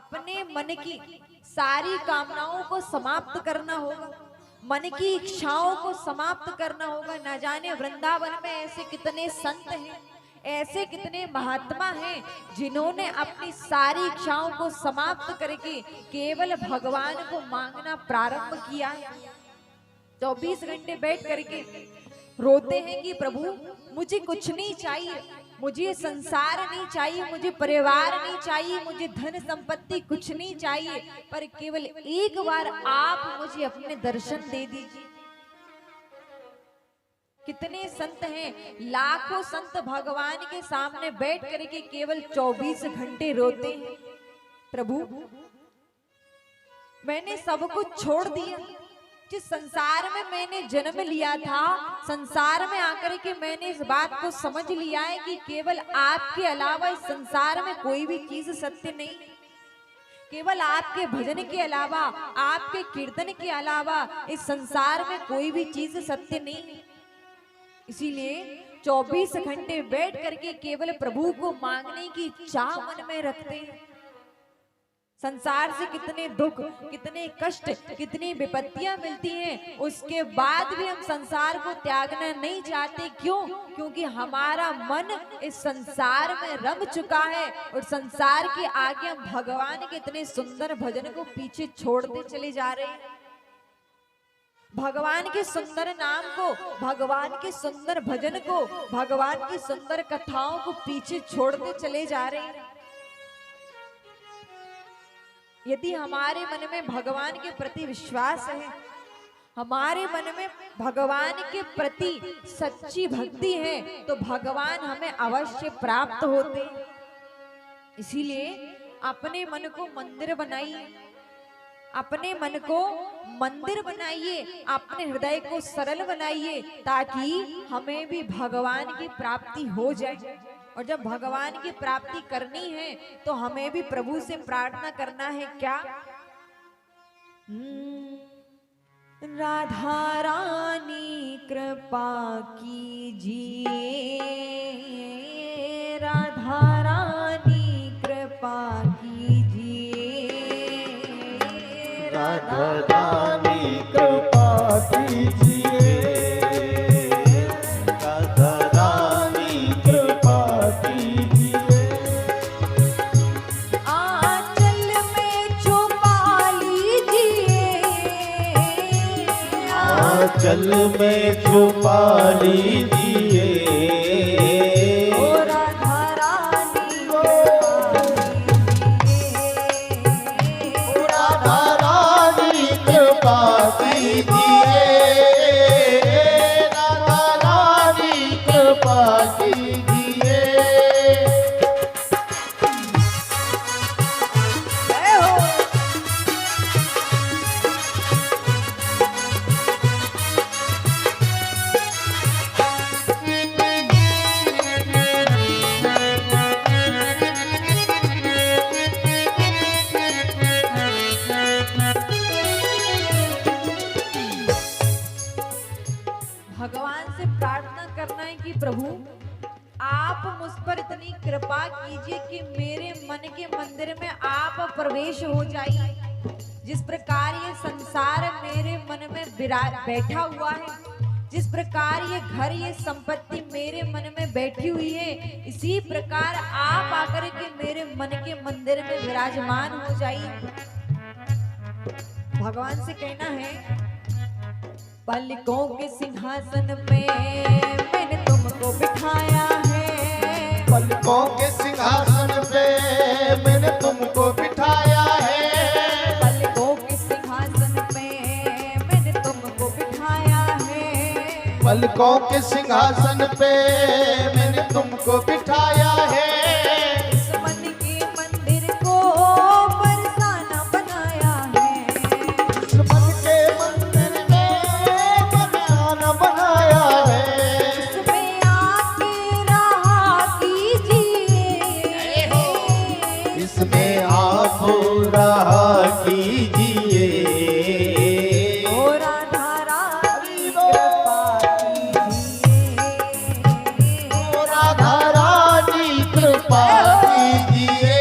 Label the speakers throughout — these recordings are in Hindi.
Speaker 1: अपने मन की सारी कामनाओं को समाप्त करना होगा, मन की इच्छाओं को समाप्त करना होगा। न जाने वृंदावन में ऐसे कितने संत हैं, ऐसे कितने महात्मा हैं जिन्होंने अपनी सारी इच्छाओं को समाप्त करके केवल भगवान को मांगना प्रारंभ किया है। 24 घंटे बैठ करके रोते हैं कि प्रभु मुझे कुछ नहीं चाहिए, मुझे संसार नहीं चाहिए, मुझे परिवार नहीं चाहिए, मुझे धन संपत्ति कुछ नहीं चाहिए, पर केवल एक बार आप मुझे अपने दर्शन दे दीजिए। कितने संत हैं, लाखों संत भगवान के सामने बैठ करके केवल 24 घंटे रोते हैं, प्रभु मैंने सब कुछ छोड़ दिया, जिस संसार में मैंने जन्म लिया था, संसार में आकर के मैंने इस बात को समझ लिया है कि केवल आपके अलावा इस संसार में कोई भी चीज सत्य नहीं, केवल आपके भजन के अलावा, आपके कीर्तन के अलावा इस संसार में कोई भी चीज सत्य नहीं। इसीलिए 24 घंटे बैठ करके केवल प्रभु को मांगने की चाह मन में रखते हैं। संसार से कितने दुख, कितने कष्ट, कितनी विपत्तियां मिलती हैं, उसके बाद भी हम संसार को त्यागना नहीं चाहते। क्यों? क्योंकि हमारा मन इस संसार में रम चुका है और संसार के आगे हम भगवान के इतने सुंदर भजन को पीछे छोड़ते चले जा रहे हैं। भगवान के सुंदर नाम को, भगवान के सुंदर भजन को, भगवान की सुंदर कथाओं को पीछे छोड़ते चले जा रहे हैं। यदि हमारे मन में भगवान के प्रति विश्वास है, हमारे मन में भगवान के प्रति सच्ची भक्ति है, तो भगवान हमें अवश्य प्राप्त होते हैं। इसीलिए अपने मन को मंदिर बनाइए, अपने मन को मंदिर बनाइए, अपने हृदय को सरल बनाइए, ताकि हमें भी भगवान की प्राप्ति हो जाए। और जब भगवान की प्राप्ति करनी है तो हमें भी प्रभु से प्रार्थना करना है। क्या? राधा रानी कृपा कीजिए, राधा रानी कृपा कीजिए,
Speaker 2: राधा रानी कृपा कीजिए, राधा रानी कृपा कीजिए।
Speaker 1: आंचल में छुपा लीजिए,
Speaker 2: आंचल में छुपा लीजिए,
Speaker 1: भगवान से प्रार्थना करना है कि प्रभु आप मुझ पर इतनी कृपा कीजिए कि मेरे मन के मंदिर में आप प्रवेश हो जाइए। जिस प्रकार ये संसार मेरे मन में बैठा हुआ है, जिस प्रकार ये घर, ये संपत्ति मेरे मन में बैठी हुई है, इसी प्रकार आप आकर के मेरे मन के मंदिर में विराजमान हो जाइए। भगवान से कहना है, पलकों के सिंहासन पे मैंने तुमको बिठाया है,
Speaker 2: पलकों के सिंहासन पे मैंने तुमको बिठाया है,
Speaker 1: पलकों के सिंहासन पे मैंने तुमको बिठाया है,
Speaker 2: पलकों के सिंहासन पे मैंने तुमको बिठाया है।
Speaker 1: इस मन के मंदिर को बरसाना बनाया है,
Speaker 2: इस मन के मंदिर में बनाना बनाया है,
Speaker 1: इसमें आके रहा कीजिए,
Speaker 2: इसमें आप रहा कीजिए।
Speaker 1: ओ राधा रानी कृपा कीजिए,
Speaker 2: ओ राधा रानी कृपा कीजिए,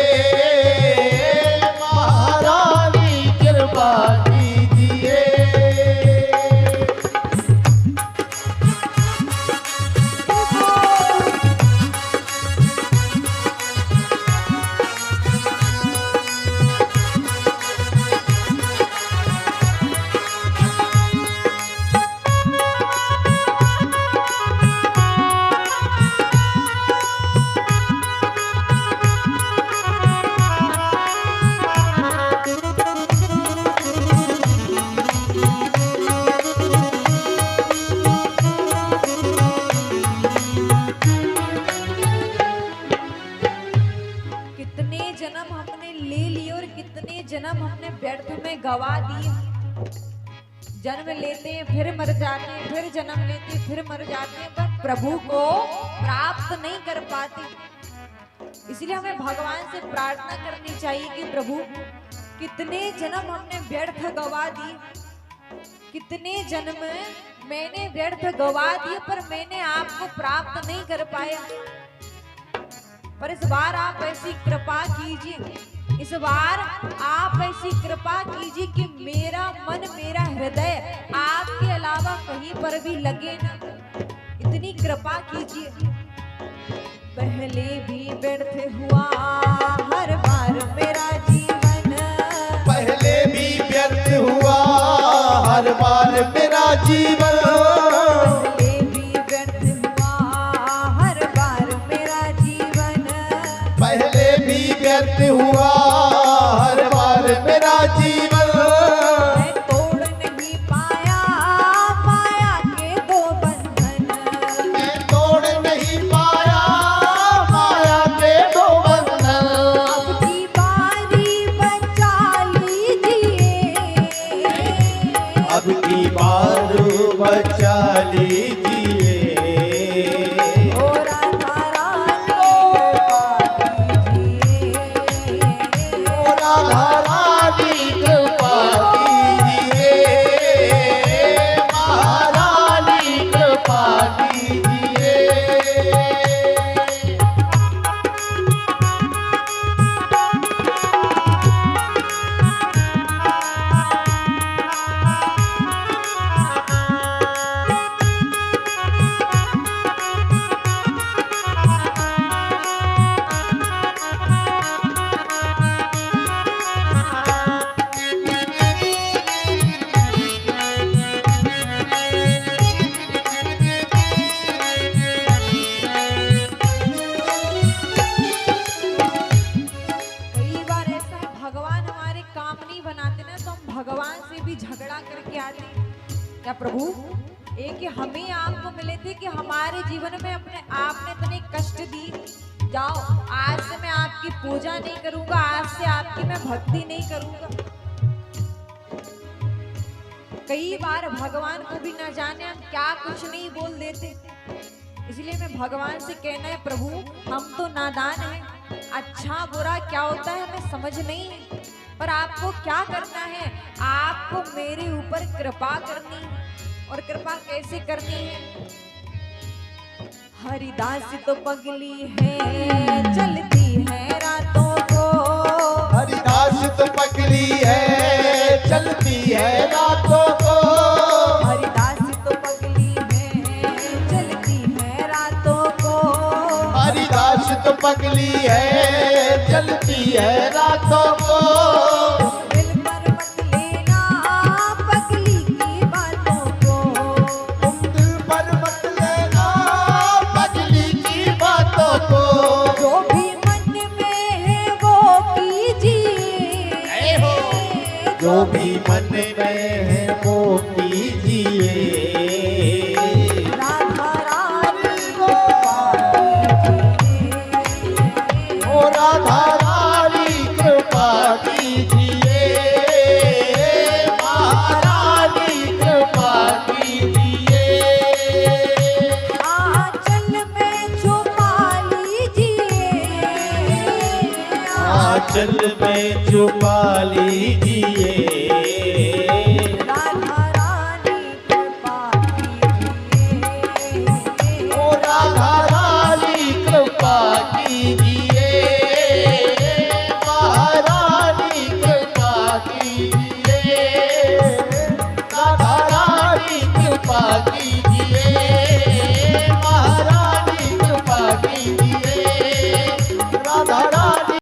Speaker 1: कितने जन्म हमने व्यर्थ में गवा दिए। जन्म लेते हैं फिर मर जाते हैं, फिर जन्म लेते हैं फिर मर जाते हैं, पर प्रभु को प्राप्त नहीं कर पाते। इसलिए हमें भगवान से प्रार्थना करनी चाहिए कि प्रभु कितने जन्म हमने व्यर्थ गवा दिए, कितने जन्म मैंने व्यर्थ गवा दिए, पर मैंने आपको प्राप्त नहीं कर पाया। पर इस बार आप ऐसी कृपा कीजिए, इस बार आप ऐसी कृपा कीजिए कि मेरा मन, मेरा हृदय आपके अलावा कहीं पर भी लगे ना। इतनी कृपा कीजिए। पहले भी व्यर्थ हुआ हर बार मेरा जीवन,
Speaker 2: पहले भी व्यर्थ हुआ हर बार मेरा जीवन,
Speaker 1: पहले भी व्यर्थ हुआ हर बार मेरा जीवन,
Speaker 2: पहले भी व्यर्थ हुआ हर बार मेरा जीवन।
Speaker 1: मैं तोड़ नहीं पाया माया के दो बंधन,
Speaker 2: मैं तोड़ नहीं पाया माया के दो बंधन।
Speaker 1: अब की बारी बचा लीजिए,
Speaker 2: अब की बार बचा लीजिए।
Speaker 1: ओ राधा रानी कृपा कीजिए,
Speaker 2: ओ राधा रानी कृपा कीजिए, महारानी कृपा कीजिए।
Speaker 1: कई बार ऐसा है, भगवान हमारे काम नहीं बनाते ना, तो हम भगवान से भी झगड़ा करके आते हैं। क्या प्रभु एक ही हमें आपको मिले थे कि हमारे जीवन में अपने आपने इतने कष्ट दी, जाओ आज से मैं आपकी पूजा नहीं करूंगा, आज से आपकी मैं भक्ति नहीं करूंगा। कई बार भगवान को भी न जाने हम क्या कुछ नहीं बोल देते। इसलिए मैं भगवान से कहना है, प्रभु हम तो नादान हैं, अच्छा बुरा क्या होता है हमें समझ नहीं है, पर आपको क्या करना है, आपको मेरे ऊपर कृपा करनी है। और कृपा कैसे करनी है? हरिदास तो पगली है चलती है रातों को,
Speaker 2: हरिदास तो पगली है चलती है रातों को,
Speaker 1: हरिदास तो पगली है चलती है रातों को,
Speaker 2: हरिदास तो पगली है चलती है रातों को।
Speaker 1: दिल पर मत लेना पगली की बातों को,
Speaker 2: तुम दिल पर मत लेना पगली की बातों को,
Speaker 1: जो भी मन में है वो कीजिए,
Speaker 2: जो भी मन में है वो कीजिए।
Speaker 1: राधा रानी कृपा कीजिए,
Speaker 2: ओ राधा रानी कृपा कीजिए, महारानी कृपा कीजिए।
Speaker 1: आंचल में छुपा लीजिए,
Speaker 2: आंचल में छुपा लीजिए।
Speaker 1: राधा रानी कृपा कीजिए,
Speaker 2: ओ राधा रानी कृपा कीजिए, महारानी कृपा कीजिए, राधा रानी कृपा कीजिए।